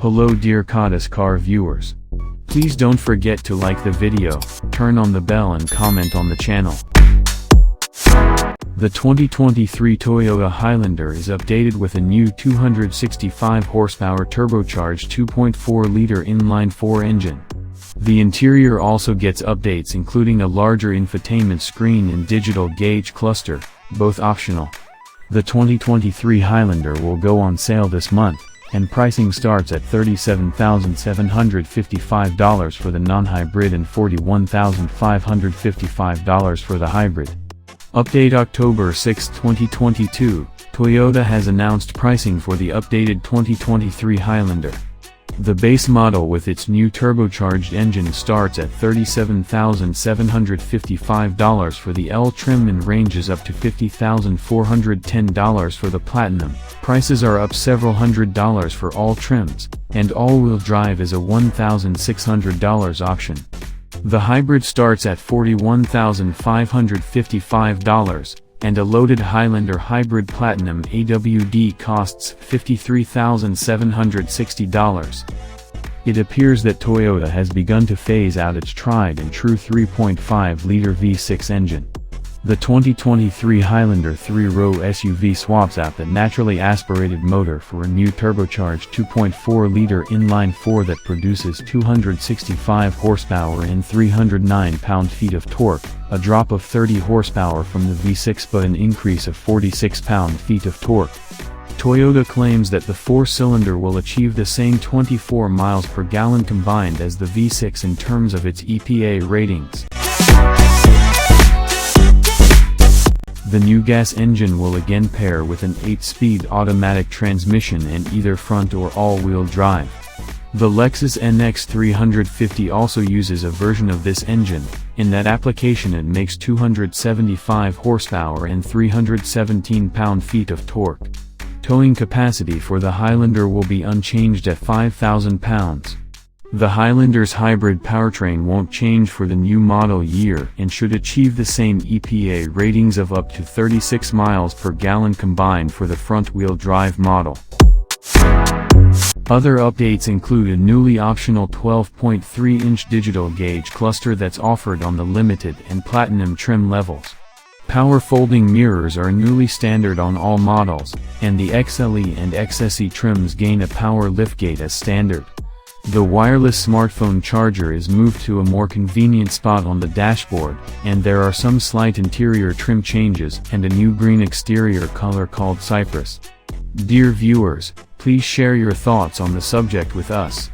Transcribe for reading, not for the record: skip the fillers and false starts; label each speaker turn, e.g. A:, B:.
A: Hello dear Codis car viewers. Please don't forget to like the video, turn on the bell and comment on the channel. The 2023 Toyota Highlander is updated with a new 265 horsepower turbocharged 2.4-liter inline-four engine. The interior also gets updates including a larger infotainment screen and digital gauge cluster, both optional. The 2023 Highlander will go on sale this month, and pricing starts at $37,755 for the non-hybrid and $41,555 for the hybrid. Update October 6, 2022, Toyota has announced pricing for the updated 2023 Highlander. The base model with its new turbocharged engine starts at $37,755 for the L trim and ranges up to $50,410 for the Platinum. Prices are up several $100s for all trims, and all-wheel drive is a $1,600 option. The hybrid starts at $41,555, and a loaded Highlander Hybrid Platinum AWD costs $53,760. It appears that Toyota has begun to phase out its tried-and-true 3.5-liter V6 engine. The 2023 Highlander 3-row SUV swaps out the naturally aspirated motor for a new turbocharged 2.4-liter inline-four that produces 265 horsepower and 309 pound-feet of torque, a drop of 30 horsepower from the V6 but an increase of 46 pound-feet of torque. Toyota claims that the four-cylinder will achieve the same 24 miles per gallon combined as the V6 in terms of its EPA ratings. The new gas engine will again pair with an 8-speed automatic transmission and either front or all-wheel drive. The Lexus NX 350 also uses a version of this engine. In that application it makes 275 horsepower and 317 pound-feet of torque. Towing capacity for the Highlander will be unchanged at 5,000 pounds. The Highlander's hybrid powertrain won't change for the new model year and should achieve the same EPA ratings of up to 36 miles per gallon combined for the front-wheel drive model. Other updates include a newly optional 12.3-inch digital gauge cluster that's offered on the Limited and Platinum trim levels. Power folding mirrors are newly standard on all models, and the XLE and XSE trims gain a power liftgate as standard. The wireless smartphone charger is moved to a more convenient spot on the dashboard, and there are some slight interior trim changes and a new green exterior color called Cypress. Dear viewers, please share your thoughts on the subject with us.